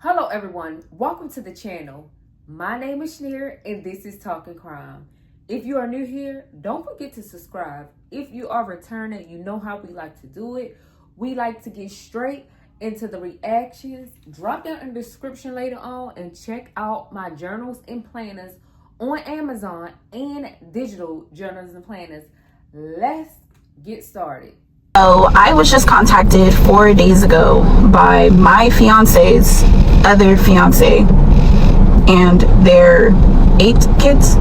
Hello everyone, welcome to the channel. My name is Shaneria and this is Talking Crime. If you are new here, don't forget to subscribe. If you are returning, you know how we like to do it. We like to get straight into the reactions. Drop down in the description later on and check out my journals and planners on Amazon and digital journals and planners. Let's get started. So I was just contacted 4 days ago by my fiance's other fiance and their 8 kids.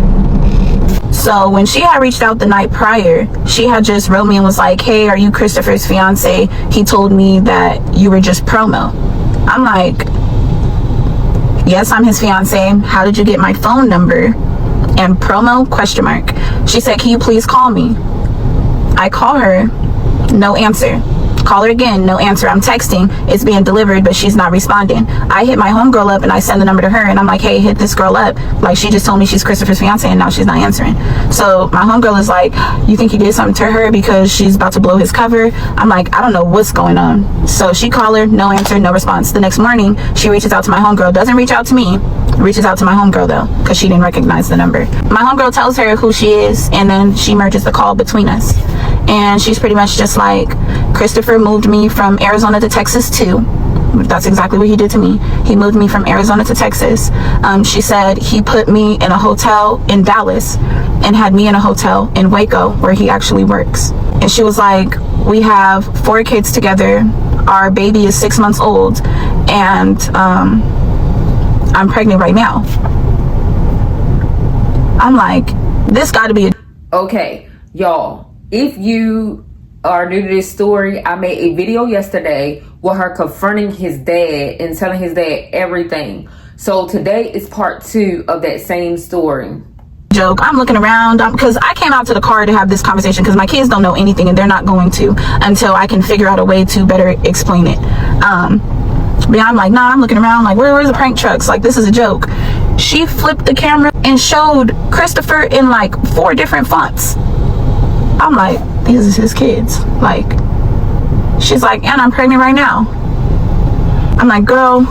So when she had reached out the night prior, she had just wrote me and was like, "Hey, are you Christopher's fiance? He told me that you were just promo." I'm like, "Yes, I'm his fiance. How did you get my phone number and promo question mark?" She said, "Can you please call me?" I call her, no answer. Call her again, no answer. I'm texting, it's being delivered, but she's not responding. I hit my homegirl up and I send the number to her and I'm like, "Hey, hit this girl up. Like, she just told me she's Christopher's fiance and now she's not answering." So my homegirl is like, "You think he did something to her because she's about to blow his cover?" I'm like, "I don't know what's going on." So she called her, no answer, no response. The next morning, she reaches out to my homegirl, doesn't reach out to me, reaches out to my homegirl though, because she didn't recognize the number. My homegirl tells her who she is and then she merges the call between us. And she's pretty much just like, "Christopher moved me from Arizona to Texas too." That's exactly what he did to me. He moved me from Arizona to Texas. She said he put me in a hotel in Dallas and had me in a hotel in Waco where he actually works. And she was like, "We have 4 kids together. Our baby is 6 months old. And I'm pregnant right now." I'm like, this gotta be Okay, y'all. If you are new to this story, I made a video yesterday with her confronting his dad and telling his dad everything. So today is part 2 of that same story. Joke. I'm looking around because I came out to the car to have this conversation because my kids don't know anything and they're not going to until I can figure out a way to better explain it. But I'm like, nah, I'm looking around like, where's the prank trucks? Like, this is a joke. She flipped the camera and showed Christopher in like 4 different fonts. I'm like, these is his kids. Like, she's like, "And I'm pregnant right now." I'm like, "Girl,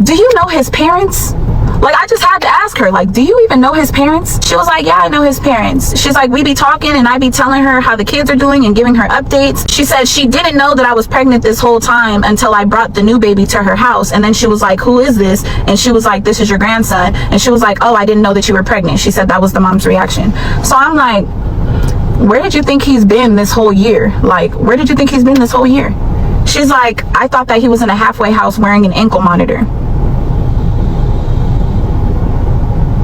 do you know his parents?" Like, I just had to ask her, like, "Do you even know his parents?" She was like, "Yeah, I know his parents." She's like, "We be talking and I be telling her how the kids are doing and giving her updates." She said she didn't know that I was pregnant this whole time until I brought the new baby to her house. And then she was like, "Who is this?" And she was like, "This is your grandson." And she was like, "Oh, I didn't know that you were pregnant." She said that was the mom's reaction. So I'm like, where did you think he's been this whole year? Like, where did you think he's been this whole year? She's like, "I thought that he was in a halfway house wearing an ankle monitor."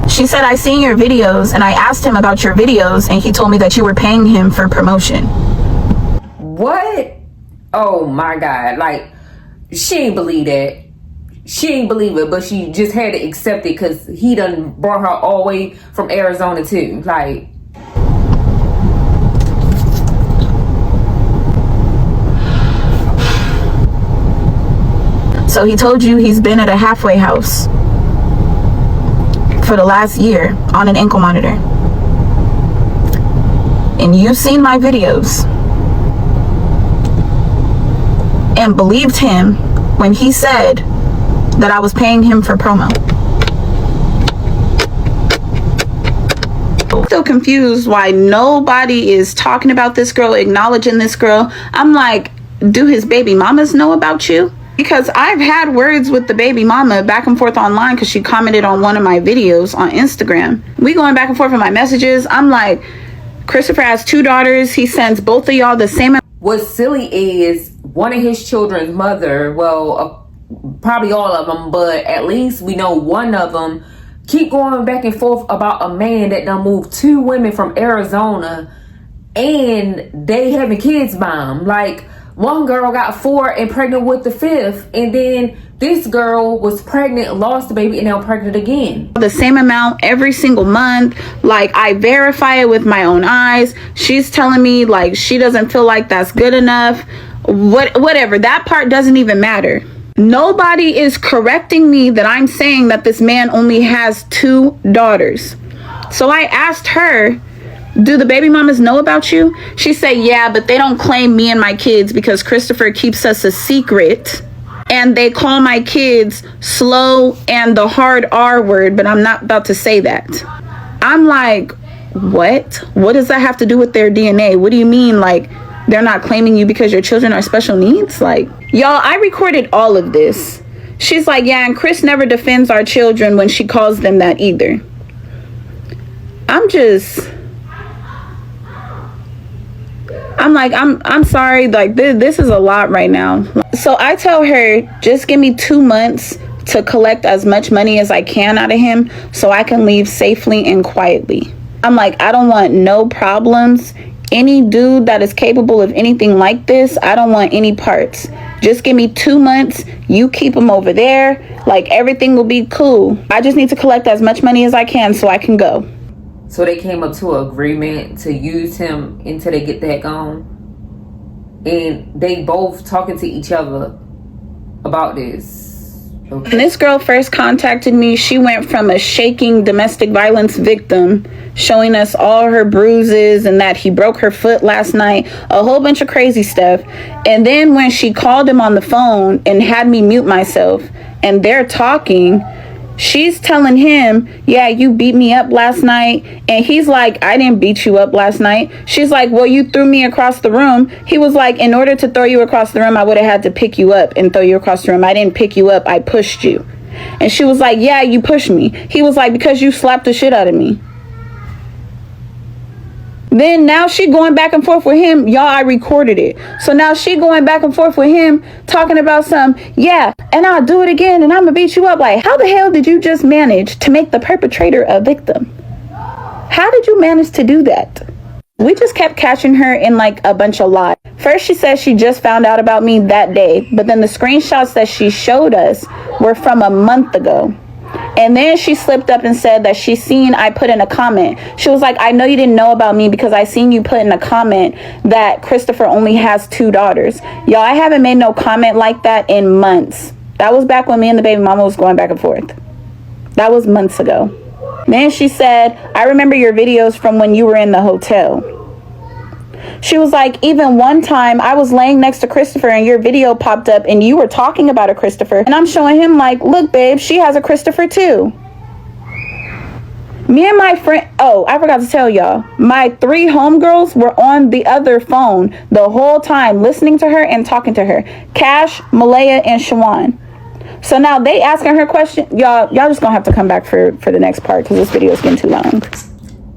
She said, "I seen your videos and I asked him about your videos and he told me that you were paying him for promotion." What? Oh my God. Like, she ain't believe that. She ain't believe it, but she just had to accept it because he done brought her all the way from Arizona too. Like, so he told you he's been at a halfway house for the last year on an ankle monitor. And you've seen my videos and believed him when he said that I was paying him for promo. Still confused why nobody is talking about this girl, acknowledging this girl. I'm like, do his baby mamas know about you? Because I've had words with the baby mama back and forth online because she commented on one of my videos on Instagram. We going back and forth with my messages. I'm like, Christopher has 2 daughters. He sends both of y'all the same. what's silly is one of his children's mother, well, probably all of them, but at least we know one of them keep going back and forth about a man that done moved 2 women from Arizona and they having kids by him. Like, one girl got 4 and pregnant with the 5th, and then this girl was pregnant, lost the baby, and now pregnant again. The same amount every single month. Like, I verify it with my own eyes. She's telling me like she doesn't feel like that's good enough. Whatever. That part doesn't even matter. Nobody is correcting me that I'm saying that this man only has 2 daughters. So I asked her, do the baby mamas know about you? She said, yeah, but they don't claim me and my kids because Christopher keeps us a secret. and they call my kids slow and the hard R word, but I'm not about to say that. I'm like, what? What does that have to do with their DNA? What do you mean, like, they're not claiming you because your children are special needs? Like, y'all, I recorded all of this. She's like, yeah, and Chris never defends our children when she calls them that either. I'm like, I'm sorry, like this is a lot right now. So I tell her, just give me 2 months to collect as much money as I can out of him so I can leave safely and quietly. I'm like, I don't want no problems. Any dude that is capable of anything like this, I don't want any parts. Just give me 2 months. You keep him over there. Like, everything will be cool. I just need to collect as much money as I can so I can go. So they came up to an agreement to use him until they get that gone. And they both talking to each other about this. Okay. When this girl first contacted me, she went from a shaking domestic violence victim, showing us all her bruises and that he broke her foot last night, a whole bunch of crazy stuff. And then when she called him on the phone and had me mute myself, and they're talking, she's telling him, yeah, you beat me up last night. And he's like, I didn't beat you up last night. She's like, well, you threw me across the room. He was like, in order to throw you across the room, I would have had to pick you up and throw you across the room. I didn't pick you up. I pushed you. And she was like, yeah, you pushed me. He was like, because you slapped the shit out of me. Then now she going back and forth with him. Y'all, I recorded it. So now she going back and forth with him, talking about yeah, and I'll do it again, and I'm gonna beat you up. Like, how the hell did you just manage to make the perpetrator a victim? How did you manage to do that? We just kept catching her in like a bunch of lies. First, she said she just found out about me that day, but then the screenshots that she showed us were from a month ago. And then she slipped up and said that she seen I put in a comment. She was like, I know you didn't know about me because I seen you put in a comment that Christopher only has 2 daughters. Y'all, I haven't made no comment like that in months. That was back when me and the baby mama was going back and forth. That was months ago. Then she said, I remember your videos from when you were in the hotel. She was like, even one time I was laying next to Christopher and your video popped up and you were talking about a Christopher. And I'm showing him like, look, babe, she has a Christopher too. Me and my friend, oh, I forgot to tell y'all, my 3 homegirls were on the other phone the whole time listening to her and talking to her. Cash, Malaya, and Shawan. So now they asking her question. Y'all just gonna have to come back for the next part because this video is getting too long.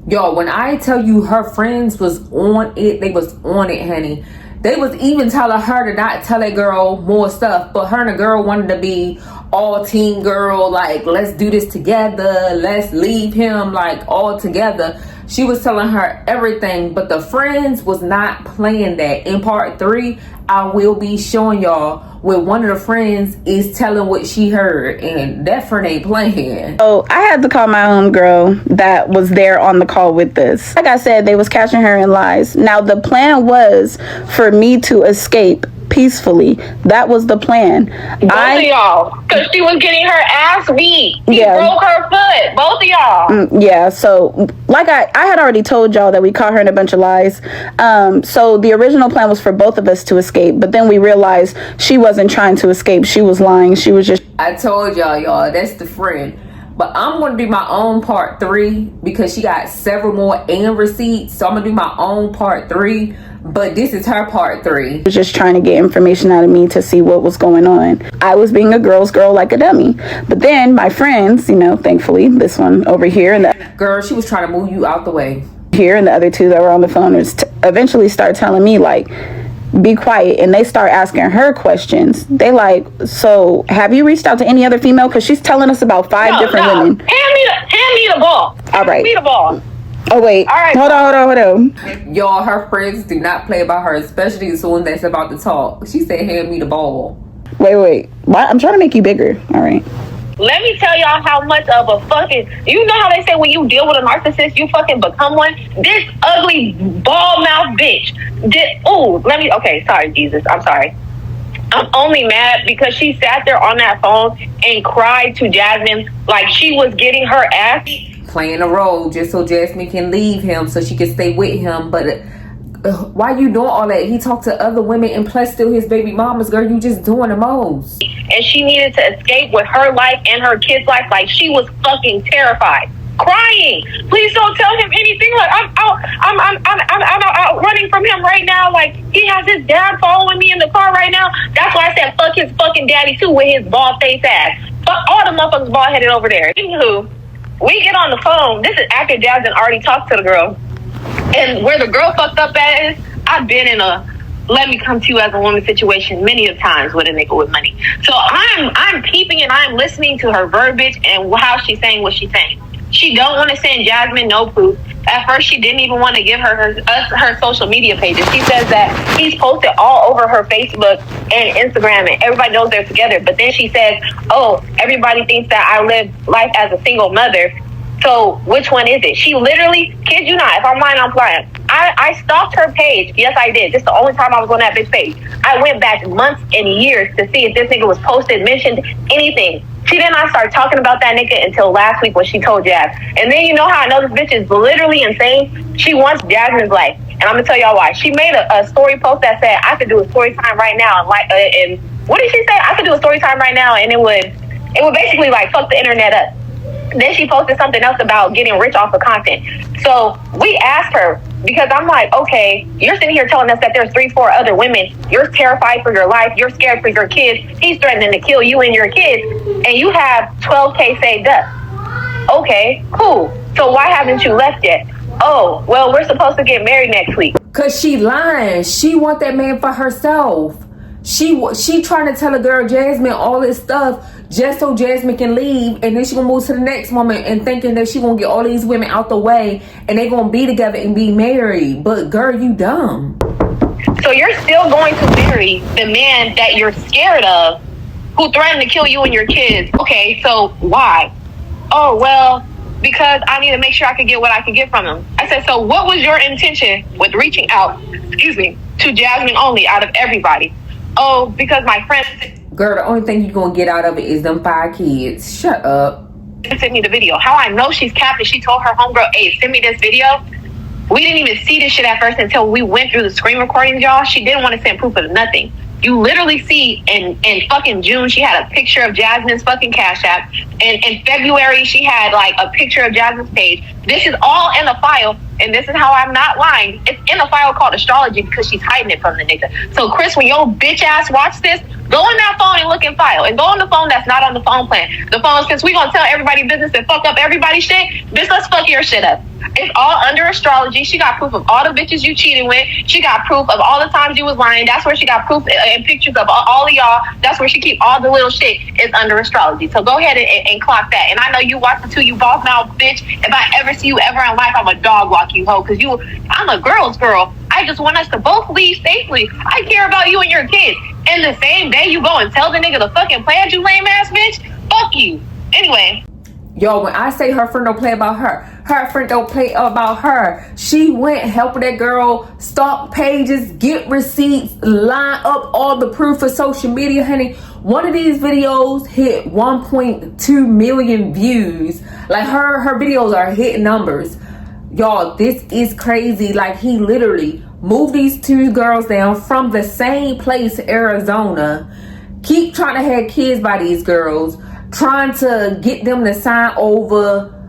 Yo, when I tell you her friends was on it, they was on it, honey. They was even telling her to not tell that girl more stuff, but her and the girl wanted to be all team girl, like, let's do this together, let's leave him, like, all together. She was telling her everything, but the friends was not playing that. In part 3, I will be showing y'all where one of the friends is telling what she heard, and that friend ain't playing. Oh, I had to call my homegirl that was there on the call with us. Like I said, they was catching her in lies. Now, the plan was for me to escape peacefully. That was the plan. Both of y'all, because she was getting her ass beat. He broke her foot. Both of y'all. Yeah, so like I had already told y'all that we caught her in a bunch of lies. So the original plan was for both of us to escape, but then we realized she wasn't trying to escape. She was lying. She was just... I told y'all, that's the friend. But I'm going to do my own part 3 because she got several more and receipts. So I'm going to do my own part 3. But this is her part 3. Was just trying to get information out of me to see what was going on. I was being a girl's girl like a dummy. But then my friends, you know, thankfully, this one over here and the... Girl, she was trying to move you out the way. Here and the other 2 that were on the phone eventually start telling me, like, be quiet, and they start asking her questions. They like, so have you reached out to any other female? Because she's telling us about 5 different women. Hand me the ball. All right. Hand me the ball. Oh wait. All right. Hold on. Y'all, her friends do not play about her, especially the one that's about to talk. She said, hand me the ball. Wait. What? I'm trying to make you bigger. All right. Let me tell y'all how much of a fucking... You know how they say when you deal with a narcissist, you fucking become one? This ugly, ball-mouthed bitch. Okay, sorry, Jesus. I'm sorry. I'm only mad because she sat there on that phone and cried to Jasmine like she was getting her ass... Playing a role just so Jasmine can leave him so she can stay with him. But why you doing all that? He talked to other women and plus still his baby mamas. Girl, you just doing the most. And she needed to escape with her life and her kid's life. Like, she was fucking terrified, crying. Please don't tell him anything. Like, I'm out running from him right now. Like, he has his dad following me in the car right now. That's why I said fuck his fucking daddy too with his bald face ass. Fuck all the motherfuckers bald headed over there. Anywho, we get on the phone. This is after Jasmine already talked to the girl. And where the girl fucked up at is, I've been in a let me come to you as a woman situation many of times with a nigga with money. So I'm peeping and I'm listening to her verbiage and how she's saying what she's saying. She don't want to send Jasmine no proof. At first, she didn't even want to give her social media pages. She says that he's posted all over her Facebook and Instagram, and everybody knows they're together. But then she says, "Oh, everybody thinks that I live life as a single mother. So which one is it?" She literally, kid you not, if I'm lying, I'm lying. I stalked her page. Yes, I did. This is the only time I was on that bitch page. I went back months and years to see if this nigga was posted, mentioned, anything. She did not start talking about that nigga until last week when she told Jazz. And then you know how I know this bitch is literally insane? She wants Jasmine's life. And I'm going to tell y'all why. She made a story post that said, I could do a story time right now. And what did she say? I could do a story time right now. And it would basically like fuck the internet up. Then she posted something else about getting rich off of content. So we asked her, because I'm like, okay, you're sitting here telling us that there's 3-4 other women. You're terrified for your life. You're scared for your kids. He's threatening to kill you and your kids. And you have $12K saved up. Okay, cool. So why haven't you left yet? Oh, well, we're supposed to get married next week. Cause she lying. She want that man for herself. She trying to tell a girl Jasmine all this stuff just so Jasmine can leave, and then she gonna move to the next woman and thinking that she gonna get all these women out the way and they gonna be together and be married. But girl, you dumb. So you're still going to marry the man that you're scared of, who threatened to kill you and your kids. Okay, so why? Oh, well, because I need to make sure I can get what I can get from him. I said, so what was your intention with reaching out, to Jasmine only out of everybody? Oh, because my friend... Girl, the only thing you're gonna get out of it is them 5 kids. Shut up. Sent me the video. How I know she's capping, she told her homegirl, hey, send me this video. We didn't even see this shit at first until we went through the screen recordings, y'all. She didn't want to send proof of nothing. You literally see in fucking June, she had a picture of Jasmine's fucking Cash App. And in February, she had like a picture of Jasmine's page. This is all in the file. And this is how I'm not lying. It's in a file called astrology because she's hiding it from the nigga. So Chris, when your bitch ass watch this, go on that phone and look in file. And go on the phone that's not on the phone plan. The phone, since we gonna tell everybody business and fuck up everybody's shit, bitch, let's fuck your shit up. It's all under astrology. She got proof of all the bitches you cheated with. She got proof of all the times you was lying. That's where she got proof and pictures of all of y'all. That's where she keep all the little shit. It's under astrology. So go ahead and clock that. And I know you watch it too, you boss mouth bitch. If I ever see you ever in life, I'm a dog walk you hoe. Because I'm a girl's girl. I just want us to both leave safely. I care about you and your kids. And the same day you go and tell the nigga to fucking play at you, lame ass bitch. Fuck you. Anyway. Yo, when I say her friend don't play about her friend don't play about her. She went helping that girl stalk pages, get receipts, line up all the proof for social media, honey. One of these videos hit 1.2 million views. Like her videos are hitting numbers. Y'all, this is crazy. Like, he literally moved these 2 girls down from the same place, Arizona. Keep trying to have kids by these girls. Trying to get them to sign over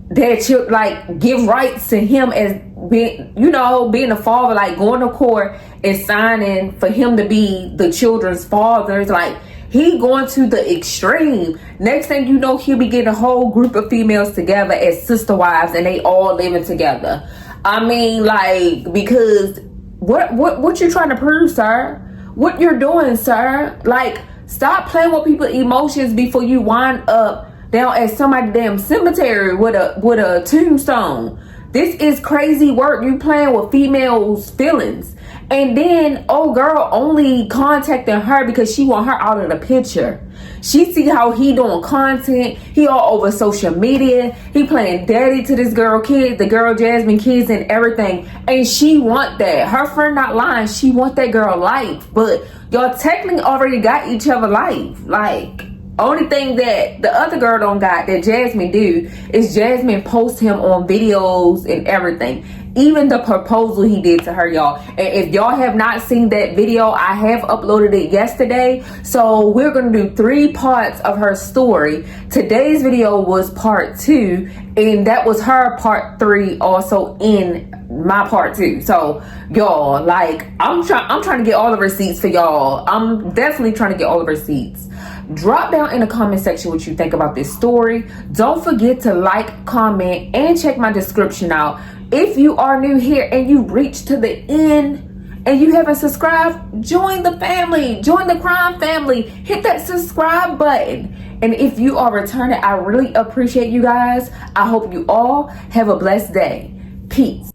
their children, like give rights to him as being the father, like going to court and signing for him to be the children's father. Like, he going to the extreme. Next thing you know, he'll be getting a whole group of females together as sister wives, and they all living together. I mean, like, because what you trying to prove, sir? What you're doing, sir? Like, stop playing with people's emotions before you wind up down at somebody's damn cemetery with a tombstone. This is crazy work. You playing with females' feelings. And then, oh girl only contacting her because she want her out of the picture. She see how he doing content. He all over social media. He playing daddy to this girl kids, the girl Jasmine kids and everything. And she want that. Her friend not lying. She want that girl life. But y'all technically already got each other life. Like, only thing that the other girl don't got that Jasmine do is Jasmine post him on videos and everything. even the proposal he did to her, y'all. And if y'all have not seen that video, I have uploaded it yesterday. So we're gonna do 3 parts of her story. Today's video was part 2, and that was her part 3 also in my part 2. So y'all, like, I'm trying to get all the receipts for y'all. I'm definitely trying to get all the receipts. Drop down in the comment section what you think about this story. Don't forget to like, comment, and check my description out. If you are new here and you reached to the end and you haven't subscribed, join the family. Join the crime family. Hit that subscribe button. And if you are returning, I really appreciate you guys. I hope you all have a blessed day. Peace.